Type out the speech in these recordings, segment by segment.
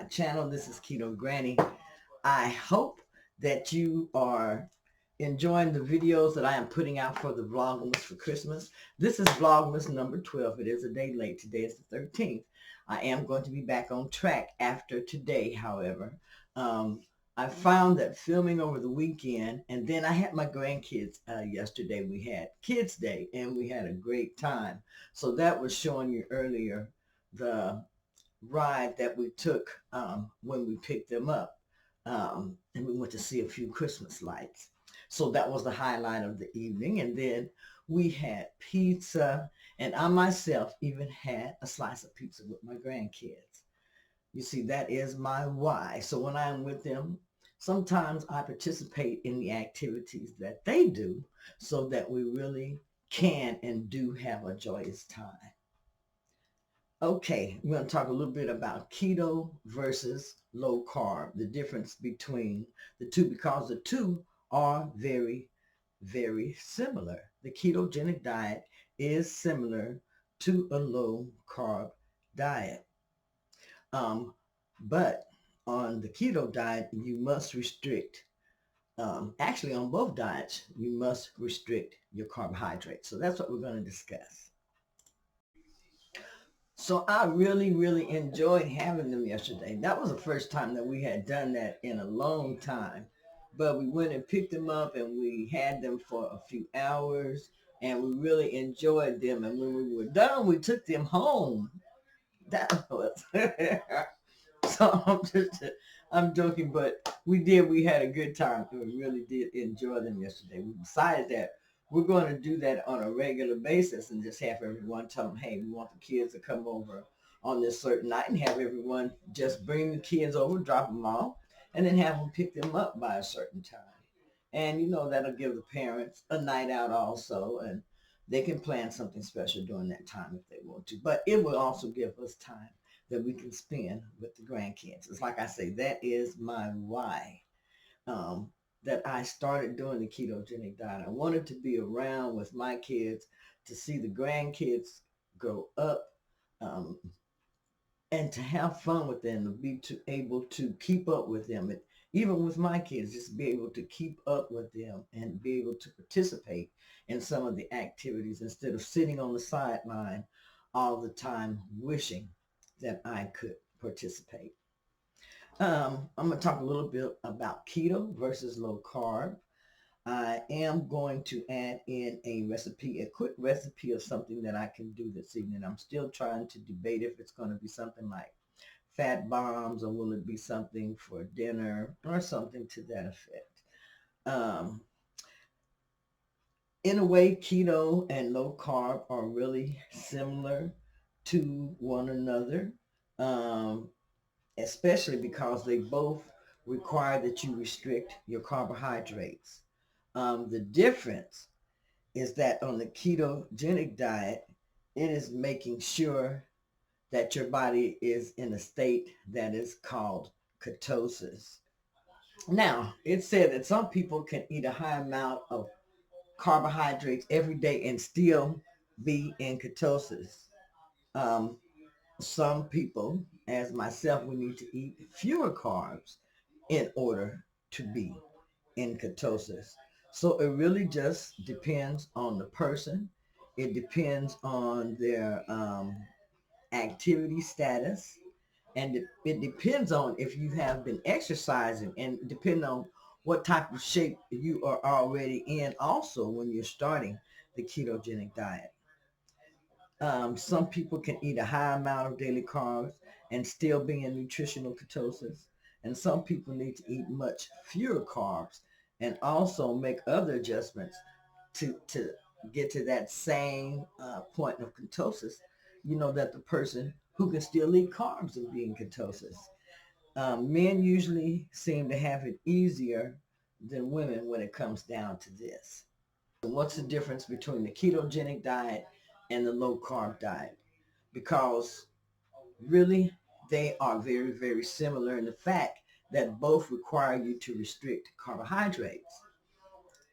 channel. This is Keto Granny. I hope that you are enjoying the videos that I am putting out for the Vlogmas for Christmas. This is Vlogmas number 12. It is a day late. Today is the 13th. I am going to be back on track after today, however. I found that filming over the weekend, and then I had my grandkids yesterday. We had Kids Day, and we had a great time. So that was showing you earlier the ride that we took when we picked them up. And we went to see a few Christmas lights. So that was the highlight of the evening. And then we had pizza, and I myself even had a slice of pizza with my grandkids. You see, that is my why. So when I'm with them, sometimes I participate in the activities that they do so that we really can and do have a joyous time. Okay, we're going to talk a little bit about keto versus low carb, the difference between the two, because the two are very, very similar. The ketogenic diet is similar to a low carb diet. But on the keto diet, you must restrict, actually on both diets, you must restrict your carbohydrates. So that's what we're going to discuss. So I really, really enjoyed having them yesterday. That was the first time that we had done that in a long time. But we went and picked them up and we had them for a few hours and we really enjoyed them. And when we were done, we took them home. That was, so I'm joking, but we had a good time. We really did enjoy them yesterday. We decided that we're going to do that on a regular basis and just have everyone tell them, hey, we want the kids to come over on this certain night, and have everyone just bring the kids over, drop them off, and then have them pick them up by a certain time. And, that'll give the parents a night out also, and they can plan something special during that time if they want to. But it will also give us time that we can spend with the grandkids. It's like I say, that is my why. That I started doing the ketogenic diet. I wanted to be around with my kids to see the grandkids grow up, and to have fun with them, to be able to keep up with them. And even with my kids, just be able to keep up with them and be able to participate in some of the activities instead of sitting on the sideline all the time wishing that I could participate. I'm going to talk a little bit about keto versus low carb. I am going to add in a quick recipe of something that I can do this evening. I'm still trying to debate if it's going to be something like fat bombs or will it be something for dinner or something to that effect. In a way, keto and low carb are really similar to one another. Especially because they both require that you restrict your carbohydrates. The difference is that on the ketogenic diet, it is making sure that your body is in a state that is called ketosis. Now, it said that some people can eat a high amount of carbohydrates every day and still be in ketosis. Um, some people, as myself, we need to eat fewer carbs in order to be in ketosis. So it really just depends on the person. It depends on their activity status. And it depends on if you have been exercising, and depending on what type of shape you are already in also when you're starting the ketogenic diet. Some people can eat a high amount of daily carbs and still be in nutritional ketosis. And some people need to eat much fewer carbs and also make other adjustments to get to that same point of ketosis, that the person who can still eat carbs and be in ketosis. Men usually seem to have it easier than women when it comes down to this. What's the difference between the ketogenic diet and the low carb diet? Because really they are very, very similar in the fact that both require you to restrict carbohydrates.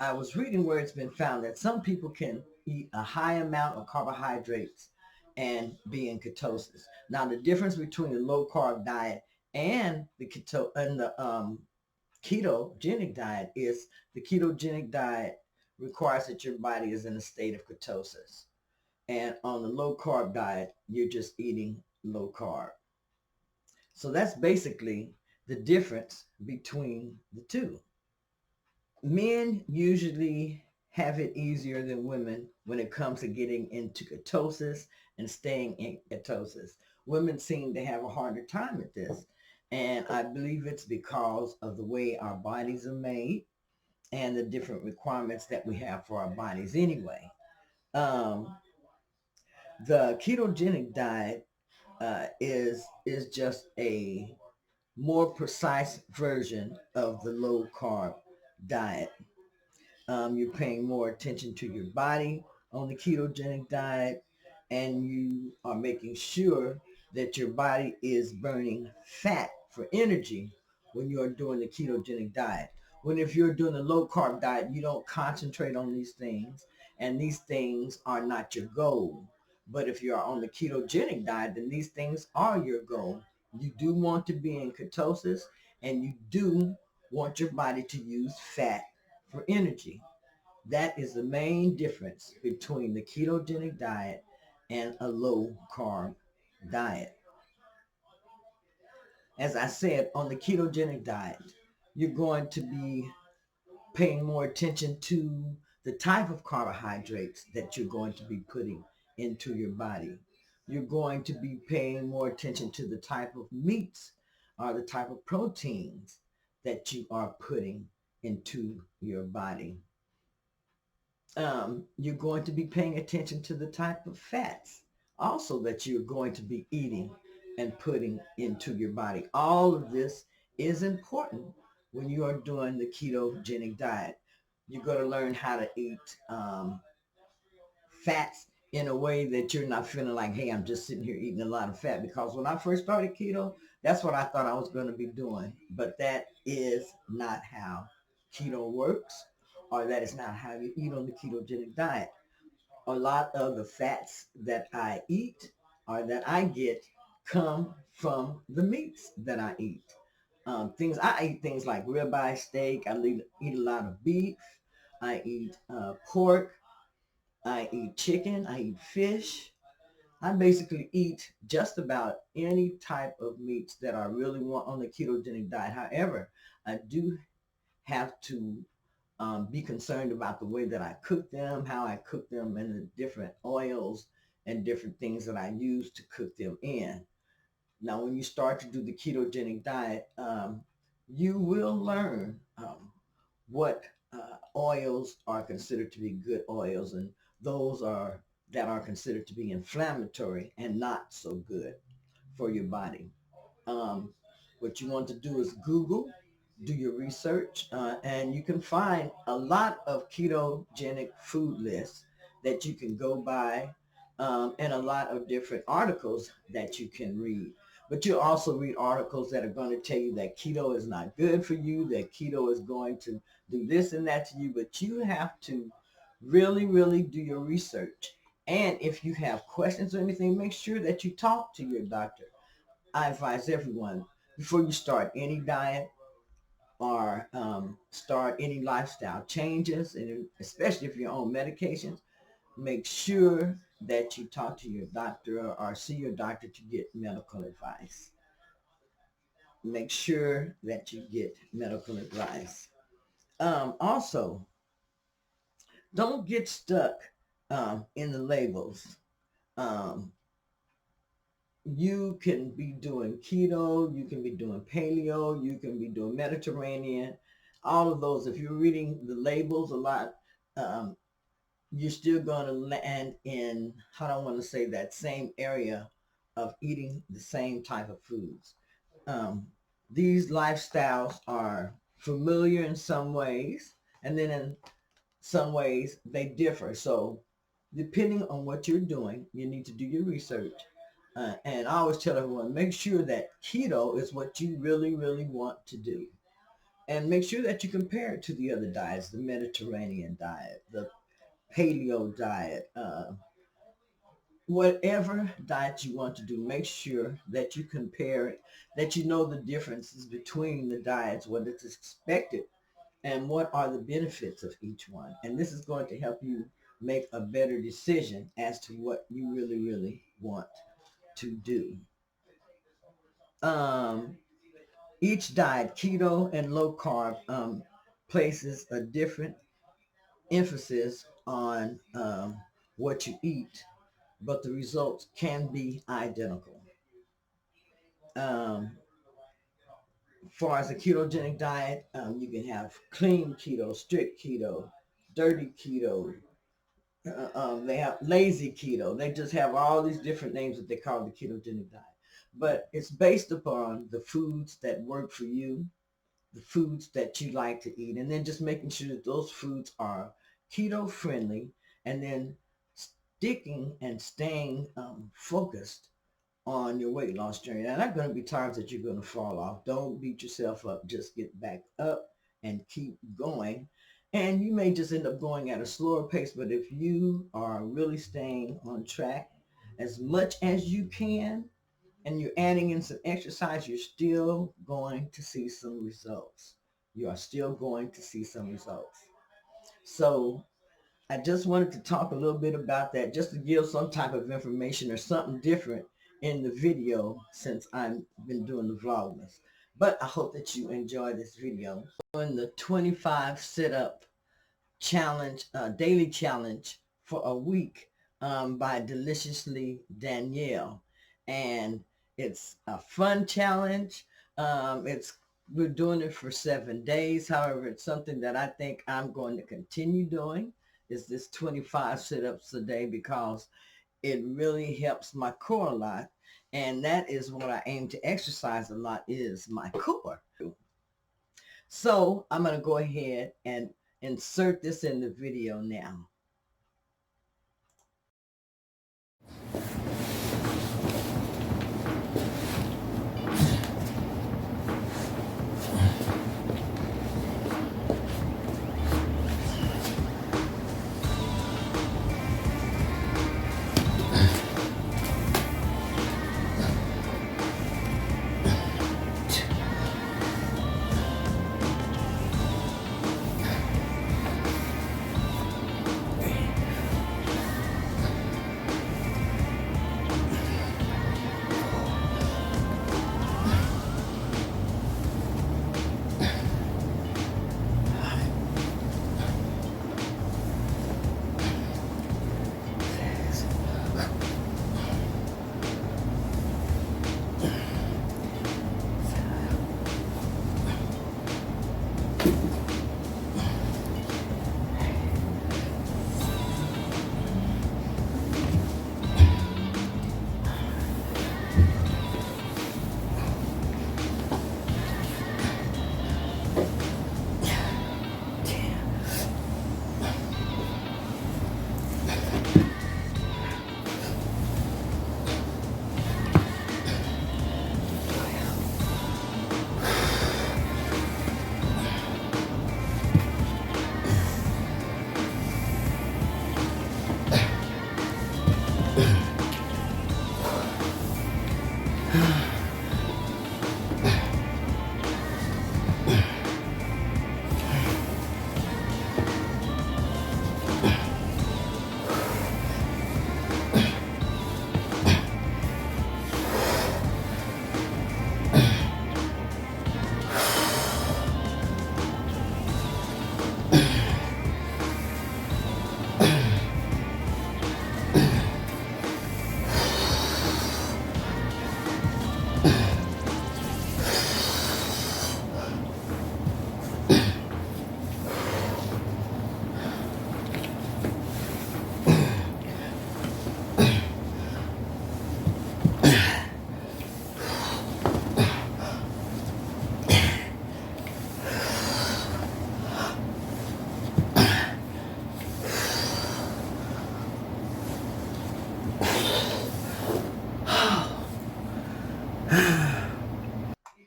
I was reading where it's been found that some people can eat a high amount of carbohydrates and be in ketosis. Now, the difference between the low carb diet And the ketogenic diet is the ketogenic diet requires that your body is in a state of ketosis. And on the low carb diet, you're just eating low carb. So that's basically the difference between the two. Men usually have it easier than women when it comes to getting into ketosis and staying in ketosis. Women seem to have a harder time at this. And I believe it's because of the way our bodies are made and the different requirements that we have for our bodies anyway. Um, the ketogenic diet is just a more precise version of the low carb diet. You're paying more attention to your body on the ketogenic diet, and you are making sure that your body is burning fat for energy when you're doing the ketogenic diet. When if you're doing a low carb diet, you don't concentrate on these things, and these things are not your goal. But if you're on the ketogenic diet, then these things are your goal. You do want to be in ketosis, and you do want your body to use fat for energy. That is the main difference between the ketogenic diet and a low carb diet. As I said, on the ketogenic diet, you're going to be paying more attention to the type of carbohydrates that you're going to be putting into your body. You're going to be paying more attention to the type of meats or the type of proteins that you are putting into your body. You're going to be paying attention to the type of fats also that you're going to be eating and putting into your body. All of this is important when you are doing the ketogenic diet. You're going to learn how to eat fats in a way that you're not feeling like, hey, I'm just sitting here eating a lot of fat. Because when I first started keto, that's what I thought I was going to be doing. But that is not how keto works, or that is not how you eat on the ketogenic diet. A lot of the fats that I eat or that I get come from the meats that I eat. Things I eat things like ribeye steak. Eat a lot of beef. I eat pork. I eat chicken. I eat fish. I basically eat just about any type of meats that I really want on the ketogenic diet. However, I do have to be concerned about the way that I cook them, how I cook them, and the different oils and different things that I use to cook them in. Now, when you start to do the ketogenic diet, you will learn what oils are considered to be good oils, and those are that are considered to be inflammatory and not so good for your body. Um, what you want to do is Google, do your research, and you can find a lot of ketogenic food lists that you can go by, and a lot of different articles that you can read. But you'll also read articles that are going to tell you that keto is not good for you, that keto is going to do this and that to you, but you have to really, really do your research. And if you have questions or anything, make sure that you talk to your doctor. I advise everyone before you start any diet or start any lifestyle changes, and especially if you're on medications, make sure that you talk to your doctor or see your doctor to get medical advice. Make sure that you get medical advice. Also, don't get stuck in the labels. Um, you can be doing keto, you can be doing paleo, you can be doing Mediterranean, all of those. If you're reading the labels a lot, um, you're still going to land in, how do I want to say, that same area of eating the same type of foods. Um, these lifestyles are familiar in some ways, and then in some ways they differ. So depending on what you're doing, you need to do your research. And I always tell everyone, make sure that keto is what you really, really want to do. And make sure that you compare it to the other diets, the Mediterranean diet, the paleo diet, whatever diet you want to do, make sure that you compare it, that you know the differences between the diets, what is expected, and what are the benefits of each one. And this is going to help you make a better decision as to what you really, really want to do. Um, each diet, keto and low carb, places a different emphasis on what you eat, but the results can be identical. Um, far as a ketogenic diet, you can have clean keto, strict keto, dirty keto. They have lazy keto. They just have all these different names that they call the ketogenic diet. But it's based upon the foods that work for you, the foods that you like to eat, and then just making sure that those foods are keto friendly, and then sticking and staying focused on your weight loss journey. Now, there are going to be times that you're going to fall off. Don't beat yourself up. Just get back up and keep going. And you may just end up going at a slower pace, but if you are really staying on track as much as you can, and you're adding in some exercise, you're still going to see some results. You are still going to see some results. So I just wanted to talk a little bit about that, just to give some type of information or something different in the video since I've been doing the Vlogmas. But I hope that you enjoy this video. Doing the 25 sit-up challenge, daily challenge for a week by Deliciously Danielle. And it's a fun challenge. We're doing it for 7 days. However, it's something that I think I'm going to continue doing, is this 25 sit-ups a day, because it really helps my core a lot. And that is what I aim to exercise a lot, is my core. So I'm going to go ahead and insert this in the video now.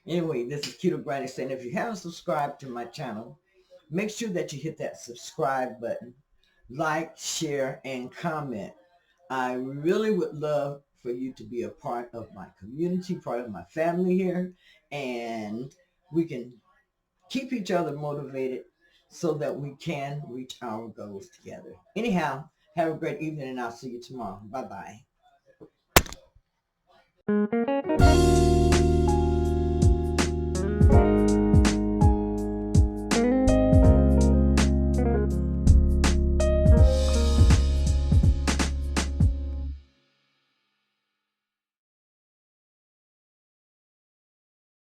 Anyway, this is Keto Granny saying, if you haven't subscribed to my channel, make sure that you hit that subscribe button, like, share, and comment. I really would love for you to be a part of my community, part of my family here, and we can keep each other motivated so that we can reach our goals together. Anyhow, have a great evening, and I'll see you tomorrow. Bye-bye.